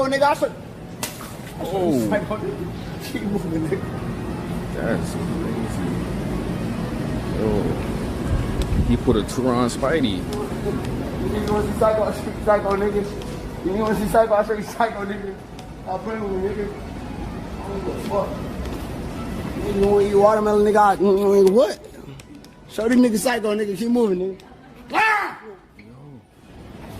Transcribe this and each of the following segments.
psycho, nigga. I said. Oh. Psycho, nigga. Keep moving, nigga. That's crazy. Oh. He put a tour on Spidey. You want to see psycho? I show you psycho, nigga. You want to see psycho? I show you psycho, nigga. I'll play with you, nigga. I don't give a fuck. You want to eat watermelon, nigga? What? Show these niggas psycho, nigga. Keep moving, nigga. Ah!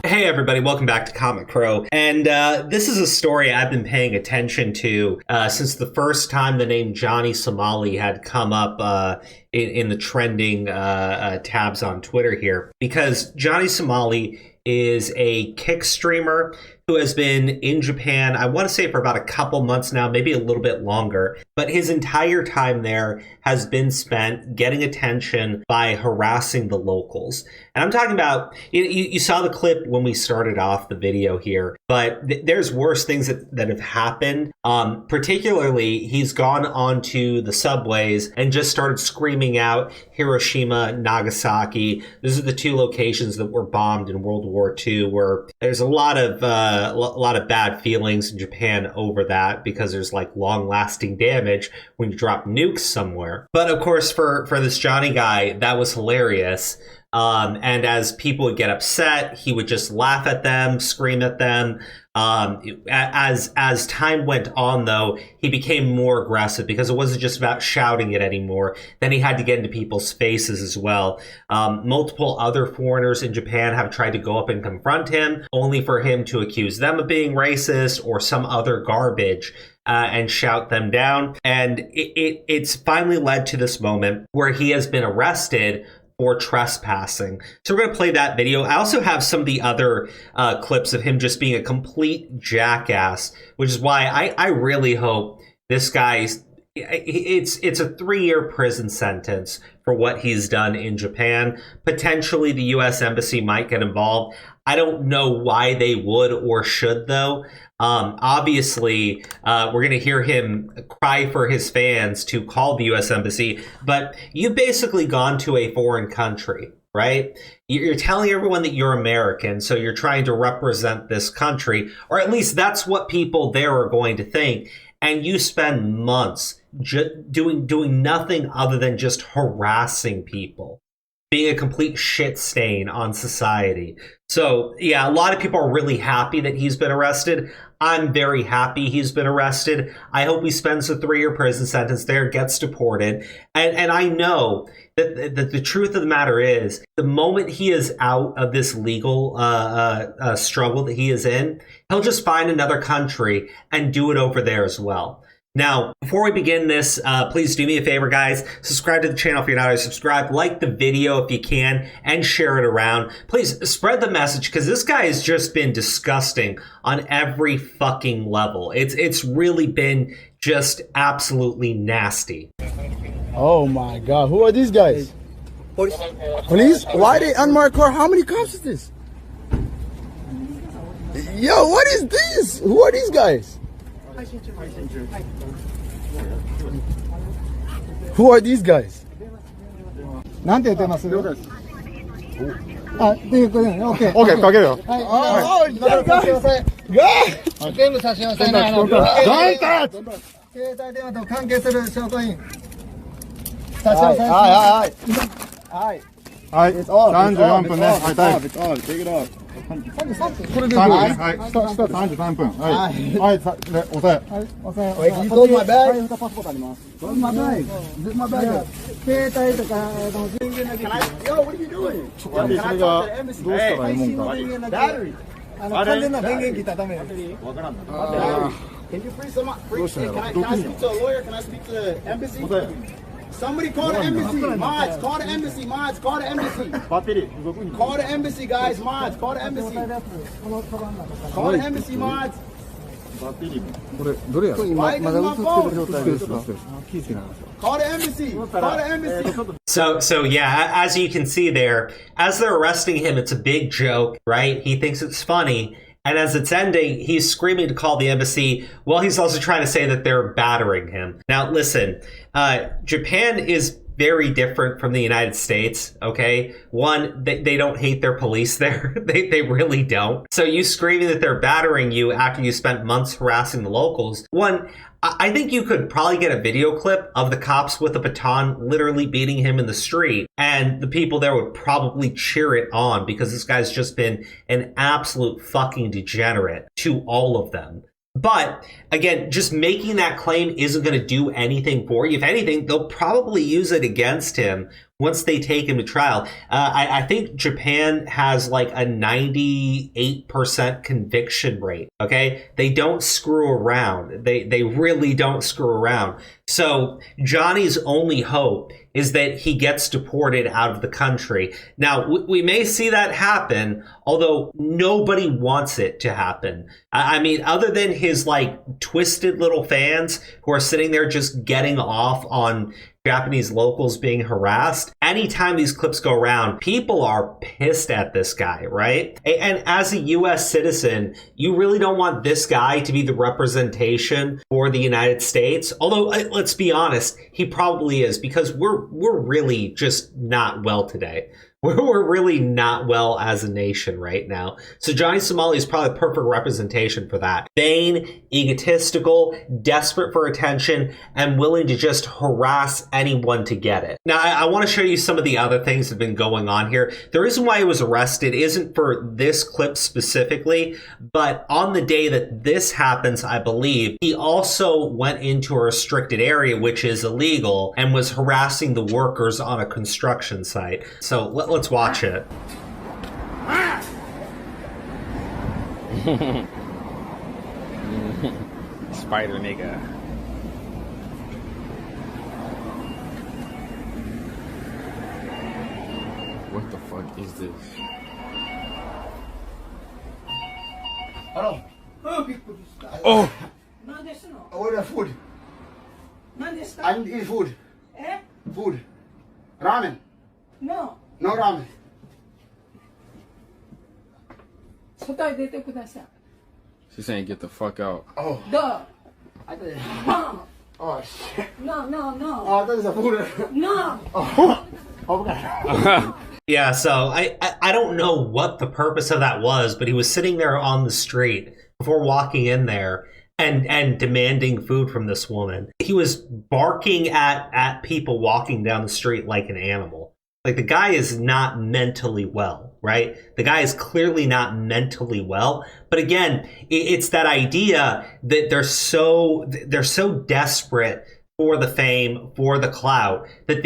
Hey everybody, welcome back to Comic Crow. And this is a story I've been paying attention to since the first time the name Johnny Somali had come up in the trending tabs on Twitter here. Because Johnny Somali is a Kick streamer who has been in Japan, I want to say for about a couple months now, maybe a little bit longer. But his entire time there has been spent getting attention by harassing the locals. And I'm talking about, you saw the clip when we started off the video here, but there's worse things that have happened. Particularly, he's gone onto the subways and just started screaming out Hiroshima, Nagasaki. These are the two locations that were bombed in World War II, where there's a lot of bad feelings in Japan over that because there's like long-lasting damage when you drop nukes somewhere. But of course, for this Johnny guy, that was hilarious. And as people would get upset, he would just laugh at them, scream at them. As time went on, though, he became more aggressive because it wasn't just about shouting it anymore. Then he had to get into people's faces as well. Multiple other foreigners in Japan have tried to go up and confront him, only for him to accuse them of being racist or some other garbage. And shout them down. And it's finally led to this moment where he has been arrested for trespassing. So we're going to play that video. I also have some of the other clips of him just being a complete jackass, which is why I really hope this guy's... It's a 3-year prison sentence for what he's done in Japan. Potentially the U.S. Embassy might get involved. I don't know why they would or should, though. Obviously, we're going to hear him cry for his fans to call the U.S. Embassy, but you've basically gone to a foreign country, right? You're telling everyone that you're American, so you're trying to represent this country, or at least that's what people there are going to think, and you spend months doing nothing other than just harassing people, being a complete shit stain on society. So, yeah, a lot of people are really happy that he's been arrested. I'm very happy he's been arrested. I hope he spends a 3-year prison sentence there, gets deported. And I know that the truth of the matter is, the moment he is out of this legal struggle that he is in, he'll just find another country and do it over there as well. Now, before we begin this, please do me a favor, guys. Subscribe to the channel if you're not already subscribed. Like the video if you can, and share it around. Please spread the message, because this guy has just been disgusting on every fucking level. It's really been just absolutely nasty. Oh my God, who are these guys? Police? Police? Why they unmarked car? How many cops is this? Yo, what is this? Who are these guys? Who are these guys? なんて言ってます？あ、っていうことね。オッケー。オッケーかけるよ。はい。あ、いただきます。が、全部差し押さえないの。携帯電話と関係する証拠品。差し押さえ。はいはいはい。はい。34分ね。はいタイム。Take it off。これではい。33分。はい。はい。で、押さえ。はい。押さえ。Wait, you told my bag? パスポートあります。Where's my bag? Where's my bag? 携帯とか電源だけ。Yo, what are you doing? それがどうしたらいいもんか。Battery. 完全な電源切ったらダメです。わからんな。Can you free some? Can I speak to a lawyer? Can I speak to the embassy? Somebody call the embassy, mods, call the embassy, mods, call the embassy. Call the embassy, guys, mods, call the embassy. Call the embassy, mods. Why is my phone? Call the embassy, call the embassy. So yeah, as you can see there, as they're arresting him, it's a big joke, right? He thinks it's funny. And as it's ending, he's screaming to call the embassy while he's also trying to say that they're battering him. Now, listen, Japan is very different from the United States, okay? One, they don't hate their police there. They really don't. So you screaming that they're battering you after you spent months harassing the locals. One, I think you could probably get a video clip of the cops with a baton literally beating him in the street, and the people there would probably cheer it on because this guy's just been an absolute fucking degenerate to all of them. But again, just making that claim isn't going to do anything for you. If anything, they'll probably use it against him once they take him to trial. I think Japan has like a 98% conviction rate. Okay, they don't screw around. They really don't screw around. So Johnny's only hope is that he gets deported out of the country. Now, we may see that happen, although nobody wants it to happen. I mean, other than his like twisted little fans who are sitting there just getting off on Japanese locals being harassed, anytime these clips go around, people are pissed at this guy, right? And as a US citizen, you really don't want this guy to be the representation for the United States. Although, let's be honest, he probably is, because we're really just not well today. We're really not well as a nation right now. So Johnny Somali is probably the perfect representation for that. Vain, egotistical, desperate for attention, and willing to just harass anyone to get it. Now, I want to show you some of the other things that have been going on here. The reason why he was arrested isn't for this clip specifically, but on the day that this happens, I believe, he also went into a restricted area, which is illegal, and was harassing the workers on a construction site. So let's watch it. Spider nigga. What the fuck is this? Hello. Oh! I order food. I need eat food. Eh? Food. Ramen. No. No ramen. 外へ出てください。 She's saying get the fuck out. Oh. どう I did. No. Oh shit. No, no, no. Oh, that is a food. No. Oh, okay. Yeah, so I don't know what the purpose of that was, but he was sitting there on the street before walking in there and demanding food from this woman. He was barking at people walking down the street like an animal. Like, the guy is not mentally well, right? The guy is clearly not mentally well. But again, it's that idea that they're so desperate for the fame, for the clout, that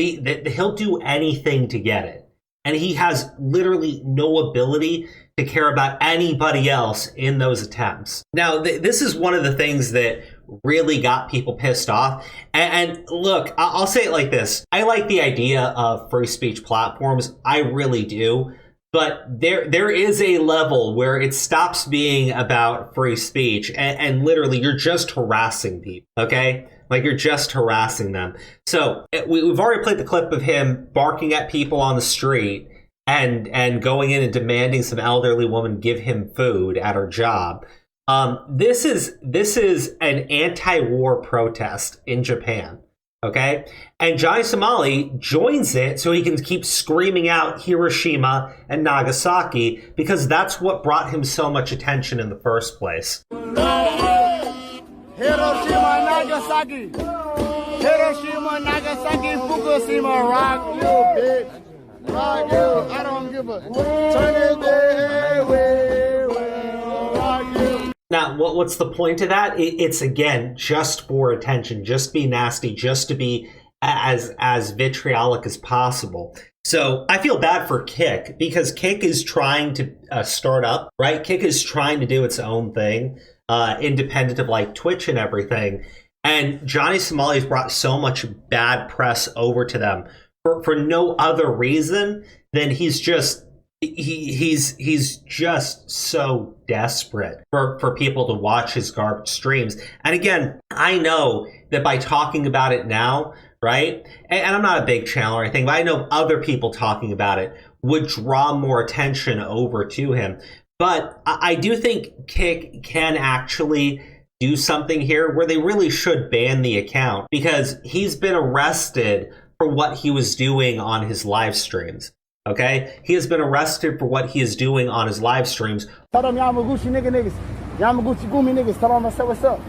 he'll do anything to get it. And he has literally no ability to care about anybody else in those attempts. Now, this is one of the things that really got people pissed off. And look, I'll say it like this. I like the idea of free speech platforms. I really do. But there is a level where it stops being about free speech and literally you're just harassing people, okay? Like, you're just harassing them. So we've already played the clip of him barking at people on the street and going in and demanding some elderly woman give him food at her job. This is an anti-war protest in Japan, okay? And Johnny Somali joins it so he can keep screaming out Hiroshima and Nagasaki because that's what brought him so much attention in the first place. Hiroshima, Nagasaki. Hiroshima, Nagasaki, Fukushima, rock you, bitch. Rock you. I don't give a turn it the way, rock you. Now, what's the point of that? It's, again, just for attention, just be nasty, just to be as vitriolic as possible. So I feel bad for Kick because Kick is trying to start up, right? Kick is trying to do its own thing, independent of like Twitch and everything. And Johnny Somali's brought so much bad press over to them for no other reason than he's just so desperate for people to watch his garbage streams. And again, I know that by talking about it now, right? And I'm not a big channel or anything, but I know other people talking about it would draw more attention over to him. But I do think Kick can actually do something here where they really should ban the account because he's been arrested for what he was doing on his live streams. Okay? He has been arrested for what he is doing on his live streams. Tell them Yamaguchi niggas. Yamaguchi Gumi niggas. Tell them I said what's up.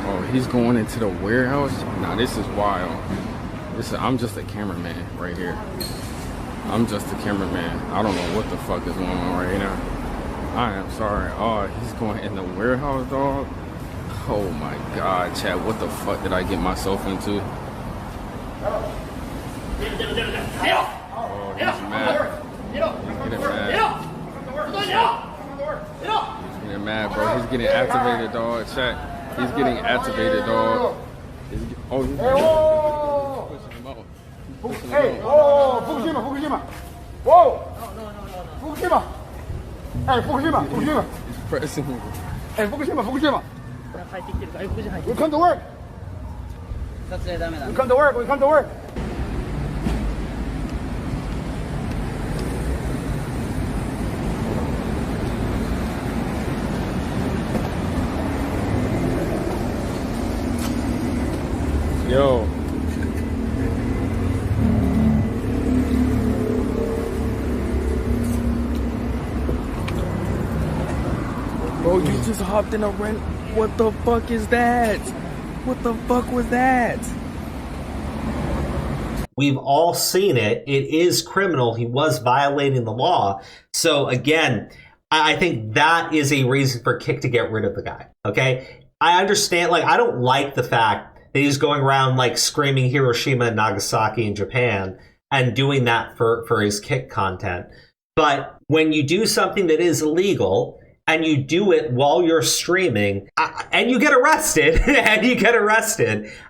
Oh, he's going into the warehouse? Nah, this is wild. I'm just a cameraman right here. I'm just a cameraman. I don't know what the fuck is going on right now. I am sorry. Oh, he's going in the warehouse, dog. Oh my God, Chad, what the fuck did I get myself into? Oh, he's mad. He's getting mad. He's getting mad, bro. He's getting activated, dog. Chad, he's getting activated, dog. He's pushing him out. Hey, oh, Fukushima. Whoa. Fukushima. Hey, Fukushima. He's pressing him. Hey, Fukushima. We come to work. We come to work. Yo. Bro, you just hopped in a rent. What the fuck is that? What the fuck was that? We've all seen it. It is criminal. He was violating the law. So again, I think that is a reason for Kick to get rid of the guy. Okay? I understand, like, I don't like the fact that he's going around like screaming Hiroshima and Nagasaki in Japan and doing that for his Kick content. But when you do something that is illegal and you do it while you're streaming and you get arrested,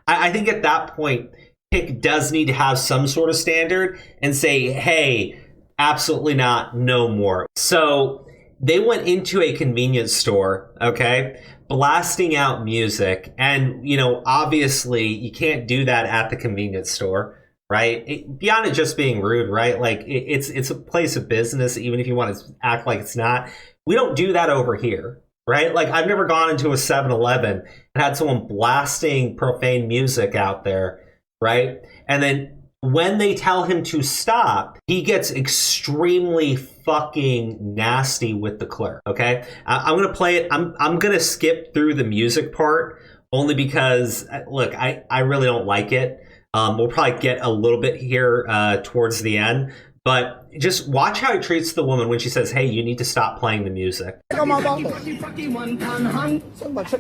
I think at that point, Kick does need to have some sort of standard and say, hey, absolutely not, no more. So they went into a convenience store, okay, blasting out music. And, you know, obviously you can't do that at the convenience store, right? Beyond it just being rude, right? Like it's a place of business, even if you want to act like it's not. We don't do that over here, right? Like I've never gone into a 7-Eleven and had someone blasting profane music out there, right? And then when they tell him to stop, he gets extremely fucking nasty with the clerk, okay? I'm going to play it. I'm going to skip through the music part only because, look, I really don't like it. We'll probably get a little bit here towards the end. But just watch how he treats the woman when she says, hey, you need to stop playing the music. Check on my bottle. Check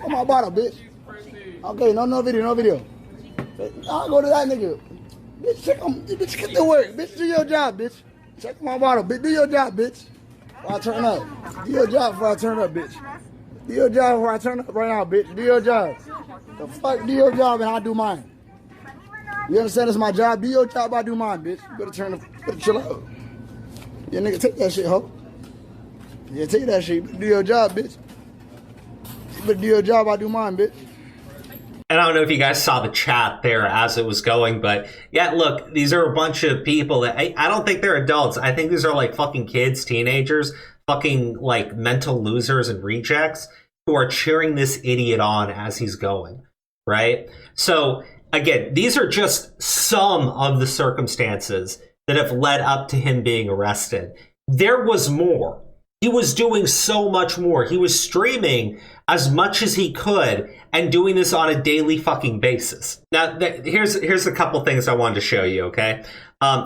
on my bottle, bitch. Okay, no video. I'll go to that nigga. Bitch, get to work. Bitch, do your job, bitch. Check my bottle, bitch. Do your job, bitch. Before I turn up. Do your job before I turn up, bitch. Do your job before I turn up right now, bitch. Do your job. The fuck, do your job and I'll do mine. You understand? It's my job. Do your job, I do mine, bitch. You better chill out. Yeah, nigga, take that shit, ho. Yeah, take that shit. Do your job, bitch. You better do your job, I do mine, bitch. And I don't know if you guys saw the chat there as it was going, but yeah, look, these are a bunch of people that I don't think they're adults. I think these are like fucking kids, teenagers, fucking like mental losers and rejects who are cheering this idiot on as he's going, right? So again, these are just some of the circumstances that have led up to him being arrested. There was more. He was doing so much more. He was streaming as much as he could and doing this on a daily fucking basis. Now, here's a couple things I wanted to show you, okay?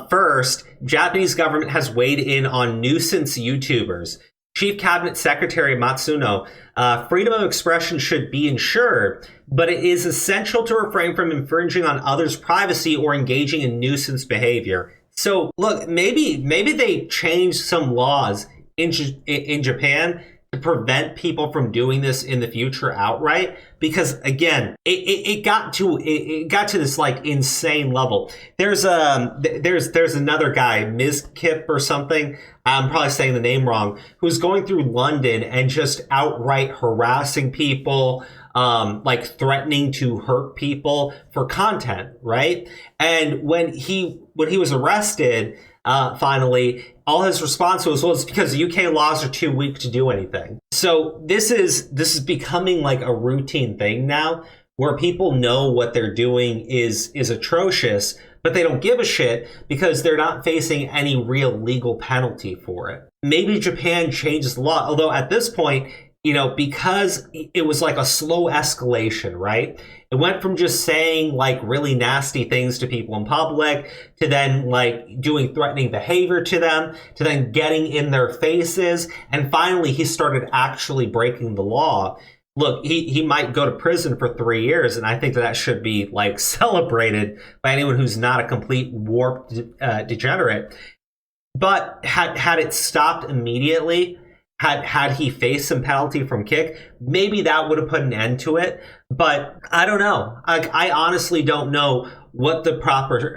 First, Japanese government has weighed in on nuisance YouTubers. Chief Cabinet Secretary Matsuno, freedom of expression should be ensured, but it is essential to refrain from infringing on others' privacy or engaging in nuisance behavior. So, look, maybe they changed some laws in Japan to prevent people from doing this in the future outright, because again, it got to this like insane level. There's another guy, Ms. Kip or something, I'm probably saying the name wrong, who's going through London and just outright harassing people, like threatening to hurt people for content, right? And when he was arrested, finally, all his response was, well, it's because the UK laws are too weak to do anything. So this is becoming like a routine thing now, where people know what they're doing is atrocious, but they don't give a shit because they're not facing any real legal penalty for it. Maybe Japan changes the law, although at this point, you know, because it was like a slow escalation, right? It went from just saying like really nasty things to people in public to then like doing threatening behavior to them, to then getting in their faces. And finally, he started actually breaking the law. Look, he might go to prison for 3 years, and I think that should be like celebrated by anyone who's not a complete warped degenerate. But had it stopped immediately, had he faced some penalty from Kick, maybe that would have put an end to it. But I don't know. I honestly don't know what the proper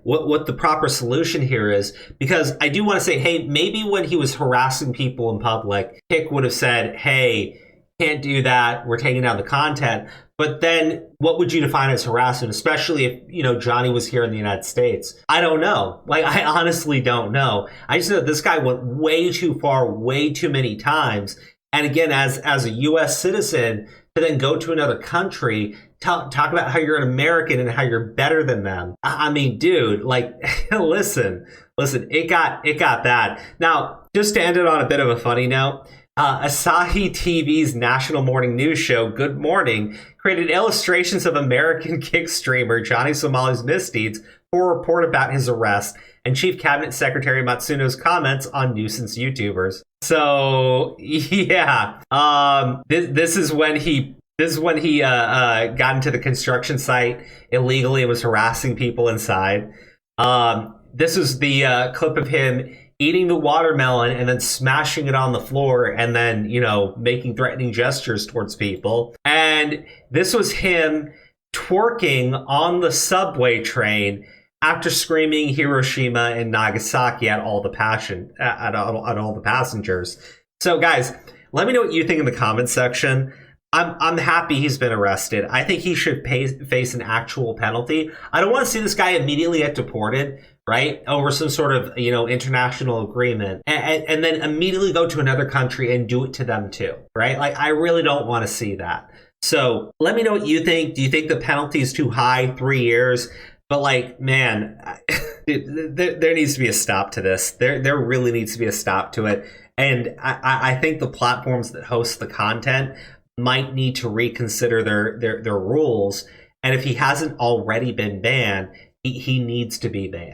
what the proper solution here is, because I do want to say, hey, maybe when he was harassing people in public, Kick would have said, hey, can't do that, we're taking down the content. But then what would you define as harassment, especially if, you know, Johnny was here in the United States? I don't know. Like, I honestly don't know. I just know that this guy went way too far, way too many times. And again, as a U.S. citizen, to then go to another country, talk about how you're an American and how you're better than them. I mean, dude, like, listen, it got bad. Now, just to end it on a bit of a funny note, Asahi TV's national morning news show, Good Morning, created illustrations of American Kick streamer Johnny Somali's misdeeds for a report about his arrest and Chief Cabinet Secretary Matsuno's comments on nuisance YouTubers. So, yeah, this is when he got into the construction site illegally and was harassing people inside. This is the clip of him eating the watermelon and then smashing it on the floor and then, you know, making threatening gestures towards people. And this was him twerking on the subway train after screaming Hiroshima and Nagasaki at all the all the passengers. So guys, let me know what you think in the comments section. I'm happy he's been arrested. I think he should face an actual penalty. I don't want to see this guy immediately get deported, right, over some sort of, you know, international agreement, and then immediately go to another country and do it to them too, right? Like, I really don't want to see that. So let me know what you think. Do you think the penalty is too high, 3 years? But like, man, there needs to be a stop to this. There really needs to be a stop to it. And I think the platforms that host the content might need to reconsider their rules. And if he hasn't already been banned, he needs to be banned.